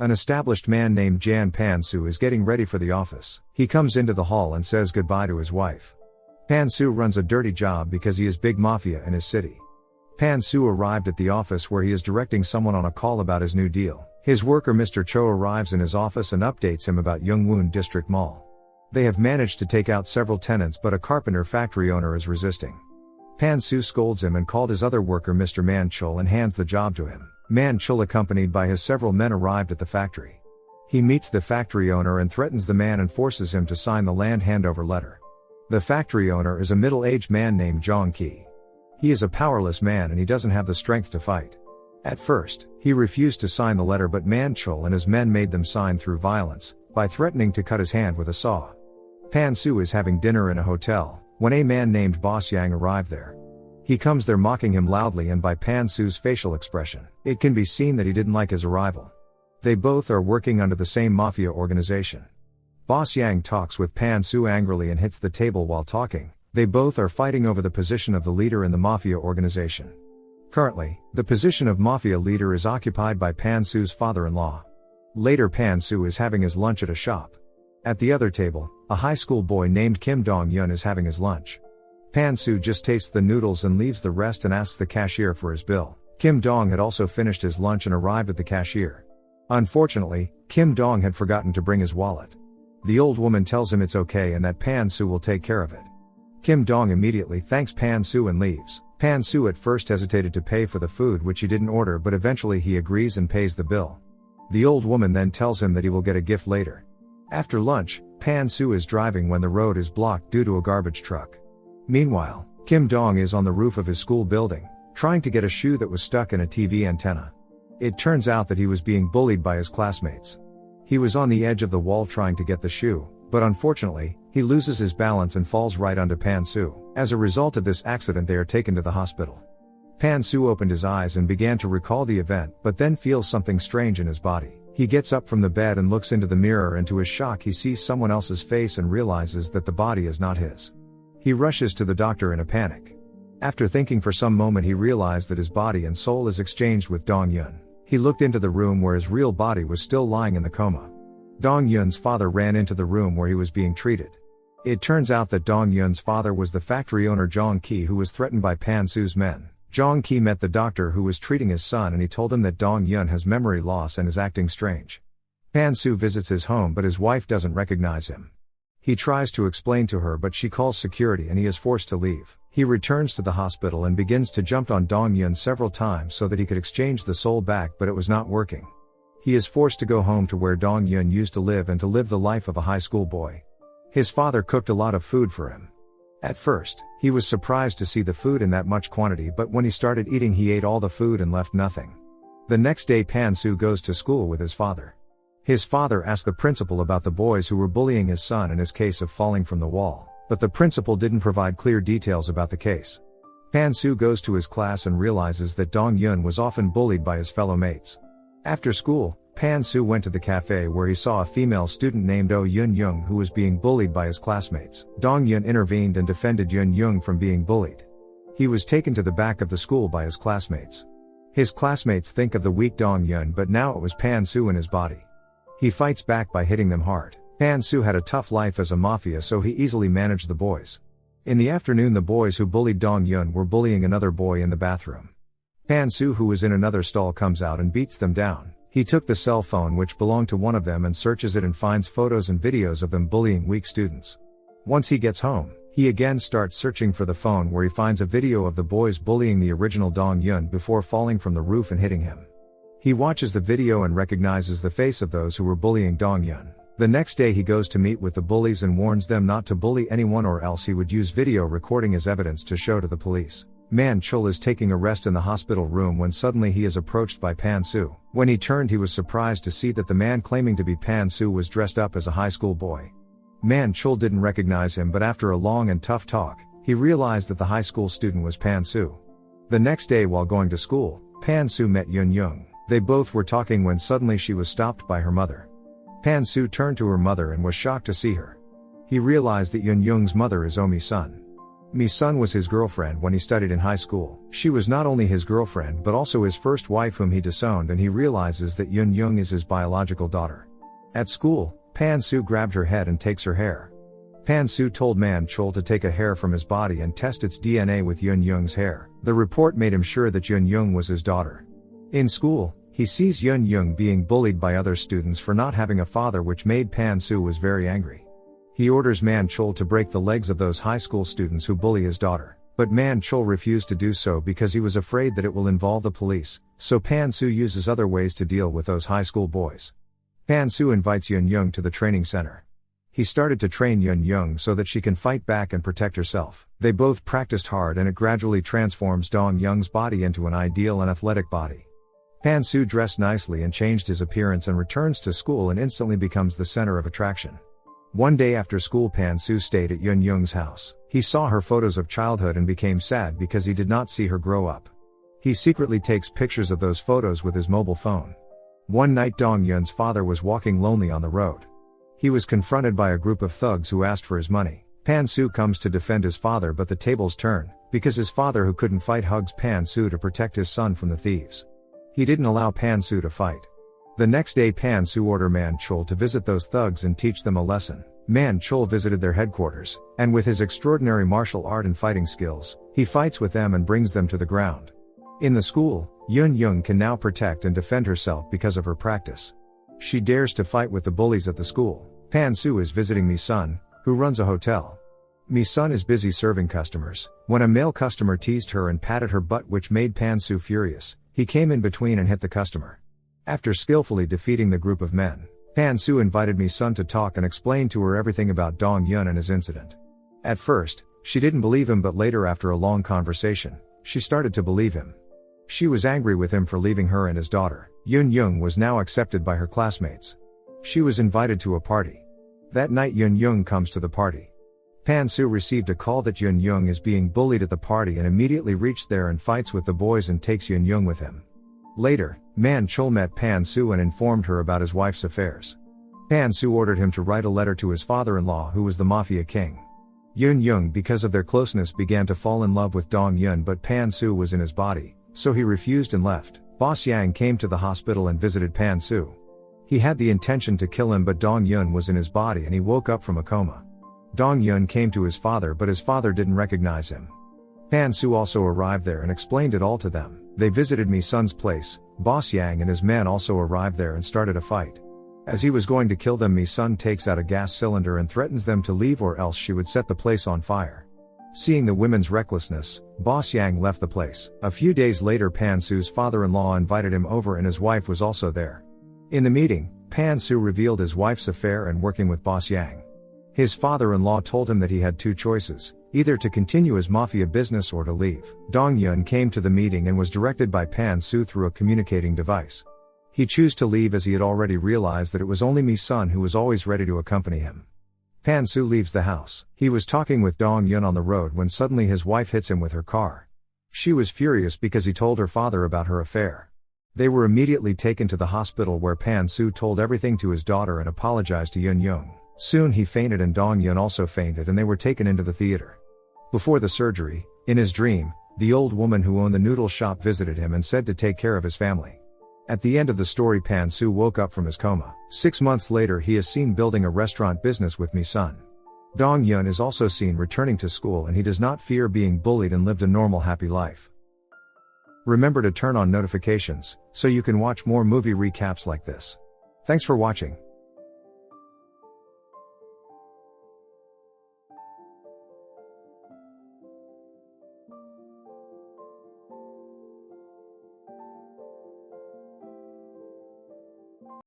An established man named Pan-Soo is getting ready for the office. He comes into the hall and says goodbye to his wife. Pan-Soo runs a dirty job because he is big mafia in his city. Pan-Soo arrived at the office where he is directing someone on a call about his new deal. His worker Mr. Cho arrives in his office and updates him about Yongwon District Mall. They have managed to take out several tenants, but a carpenter factory owner is resisting. Pan-Soo scolds him and called his other worker Mr. Man-chul and hands the job to him. Man-chul, accompanied by his several men, arrived at the factory. He meets the factory owner and threatens the man and forces him to sign the land handover letter. The factory owner is a middle-aged man named Junkie. He is a powerless man and he doesn't have the strength to fight. At first, he refused to sign the letter, but Man-chul and his men made them sign through violence, by threatening to cut his hand with a saw. Pan-Soo is having dinner in a hotel, when a man named Boss Yang arrived there. He comes there mocking him loudly, and by Pan-Soo's facial expression, it can be seen that he didn't like his arrival. They both are working under the same mafia organization. Boss Yang talks with Pan-Soo angrily and hits the table while talking. They both are fighting over the position of the leader in the mafia organization. Currently, the position of mafia leader is occupied by Pan-Soo's father-in-law. Later, Pan-Soo is having his lunch at a shop. At the other table, a high school boy named Kim Dong-Hyun is having his lunch. Pan-Soo just tastes the noodles and leaves the rest and asks the cashier for his bill. Kim Dong had also finished his lunch and arrived at the cashier. Unfortunately, Kim Dong had forgotten to bring his wallet. The old woman tells him it's okay and that Pan-Soo will take care of it. Kim Dong immediately thanks Pan-Soo and leaves. Pan-Soo at first hesitated to pay for the food which he didn't order, but eventually he agrees and pays the bill. The old woman then tells him that he will get a gift later. After lunch, Pan-Soo is driving when the road is blocked due to a garbage truck. Meanwhile, Kim Dong is on the roof of his school building, trying to get a shoe that was stuck in a TV antenna. It turns out that he was being bullied by his classmates. He was on the edge of the wall trying to get the shoe, but unfortunately, he loses his balance and falls right onto Pan-Soo. As a result of this accident, they are taken to the hospital. Pan-Soo opened his eyes and began to recall the event, but then feels something strange in his body. He gets up from the bed and looks into the mirror, and to his shock he sees someone else's face and realizes that the body is not his. He rushes to the doctor in a panic. After thinking for some moment, he realized that his body and soul is exchanged with Dong-Hyun. He looked into the room where his real body was still lying in the coma. Dong-Hyun's father ran into the room where he was being treated. It turns out that Dong-Hyun's father was the factory owner Jong-ki, who was threatened by Pan-Soo's men. Jong-ki met the doctor who was treating his son, and he told him that Dong-Hyun has memory loss and is acting strange. Pan-Soo visits his home, but his wife doesn't recognize him. He tries to explain to her, but she calls security and he is forced to leave. He returns to the hospital and begins to jump on Dong-Hyun several times so that he could exchange the soul back, but it was not working. He is forced to go home to where Dong-Hyun used to live and to live the life of a high school boy. His father cooked a lot of food for him. At first, he was surprised to see the food in that much quantity, but when he started eating, he ate all the food and left nothing. The next day, Pan-Soo goes to school with his father. His father asked the principal about the boys who were bullying his son in his case of falling from the wall, but the principal didn't provide clear details about the case. Pan-Soo goes to his class and realizes that Dong-Hyun was often bullied by his fellow mates. After school, Pan-Soo went to the cafe where he saw a female student named Jin Young who was being bullied by his classmates. Dong-Hyun intervened and defended Jin Young from being bullied. He was taken to the back of the school by his classmates. His classmates think of the weak Dong-Hyun, but now it was Pan-Soo in his body. He fights back by hitting them hard. Pan-Soo had a tough life as a mafia, so he easily managed the boys. In the afternoon, the boys who bullied Dong-Hyun were bullying another boy in the bathroom. Pan-Soo, who was in another stall, comes out and beats them down. He took the cell phone which belonged to one of them and searches it and finds photos and videos of them bullying weak students. Once he gets home, he again starts searching for the phone where he finds a video of the boys bullying the original Dong-Hyun before falling from the roof and hitting him. He watches the video and recognizes the face of those who were bullying Dong-Hyun. The next day he goes to meet with the bullies and warns them not to bully anyone, or else he would use video recording as evidence to show to the police. Man-chul is taking a rest in the hospital room when suddenly he is approached by Pan-Soo. When he turned, he was surprised to see that the man claiming to be Pan-Soo was dressed up as a high school boy. Man-chul didn't recognize him, but after a long and tough talk, he realized that the high school student was Pan-Soo. The next day while going to school, Pan-Soo met Jin Young. They both were talking when suddenly she was stopped by her mother. Pan-Soo turned to her mother and was shocked to see her. He realized that Jin Young's mother is Omi's son. Mi-sun was his girlfriend when he studied in high school. She was not only his girlfriend but also his first wife whom he disowned, and he realizes that Jin Young is his biological daughter. At school, Pan-Soo grabbed her head and takes her hair. Pan-Soo told Man-chul to take a hair from his body and test its DNA with Jin Young's hair. The report made him sure that Jin Young was his daughter. In school, he sees Jin Young being bullied by other students for not having a father, which made Pan-Soo was very angry. He orders Man-chul to break the legs of those high school students who bully his daughter. But Man-chul refused to do so because he was afraid that it will involve the police, so Pan-Soo uses other ways to deal with those high school boys. Pan-Soo invites Jin Young to the training center. He started to train Jin Young so that she can fight back and protect herself. They both practiced hard and it gradually transforms Dong-Hyun's body into an ideal and athletic body. Pan-Soo dressed nicely and changed his appearance and returns to school and instantly becomes the center of attraction. One day after school, Pan-Soo stayed at Jin Young's house. He saw her photos of childhood and became sad because he did not see her grow up. He secretly takes pictures of those photos with his mobile phone. One night, Dong-Hyun's father was walking lonely on the road. He was confronted by a group of thugs who asked for his money. Pan-Soo comes to defend his father, but the tables turn, because his father, who couldn't fight, hugs Pan-Soo to protect his son from the thieves. He didn't allow Pan-Soo to fight. The next day, Pan-Soo ordered Man-chul to visit those thugs and teach them a lesson. Man-chul visited their headquarters, and with his extraordinary martial art and fighting skills, he fights with them and brings them to the ground. In the school, Jin Young can now protect and defend herself because of her practice. She dares to fight with the bullies at the school. Pan-Soo is visiting Mi-sun, who runs a hotel. Mi-sun is busy serving customers, when a male customer teased her and patted her butt, which made Pan-Soo furious. He came in between and hit the customer. After skillfully defeating the group of men, Pan-Soo invited Mi-sun to talk and explain to her everything about Dong-Hyun and his incident. At first, she didn't believe him, but later, after a long conversation, she started to believe him. She was angry with him for leaving her and his daughter. Jin Young was now accepted by her classmates. She was invited to a party. That night, Jin Young comes to the party. Pan-Soo received a call that Jin Young is being bullied at the party and immediately reached there and fights with the boys and takes Jin Young with him. Later, Man-chul met Pan-Soo and informed her about his wife's affairs. Pan-Soo ordered him to write a letter to his father-in-law, who was the mafia king. Jin Young, because of their closeness, began to fall in love with Dong-Hyun, but Pan-Soo was in his body, so he refused and left. Boss Yang came to the hospital and visited Pan-Soo. He had the intention to kill him, but Dong-Hyun was in his body and he woke up from a coma. Dong-Hyun came to his father, but his father didn't recognize him. Pan-Soo also arrived there and explained it all to them. They visited Mi-sun's place. Boss Yang and his men also arrived there and started a fight. As he was going to kill them, Mi-sun takes out a gas cylinder and threatens them to leave or else she would set the place on fire. Seeing the women's recklessness, Boss Yang left the place. A few days later, Pan-Soo's father-in-law invited him over and his wife was also there. In the meeting, Pan-Soo revealed his wife's affair and working with Boss Yang. His father-in-law told him that he had two choices, either to continue his mafia business or to leave. Dong-Hyun came to the meeting and was directed by Pan-Soo through a communicating device. He chose to leave as he had already realized that it was only Mi-sun who was always ready to accompany him. Pan-Soo leaves the house. He was talking with Dong-Hyun on the road when suddenly his wife hits him with her car. She was furious because he told her father about her affair. They were immediately taken to the hospital where Pan-Soo told everything to his daughter and apologized to Jin Young. Soon he fainted and Dong-Hyun also fainted and they were taken into the theater. Before the surgery, in his dream, the old woman who owned the noodle shop visited him and said to take care of his family. At the end of the story, Pan-Soo woke up from his coma. 6 months later, he is seen building a restaurant business with Mi-sun. Dong-Hyun is also seen returning to school and he does not fear being bullied and lived a normal happy life. Remember to turn on notifications, so you can watch more movie recaps like this. Thanks for watching.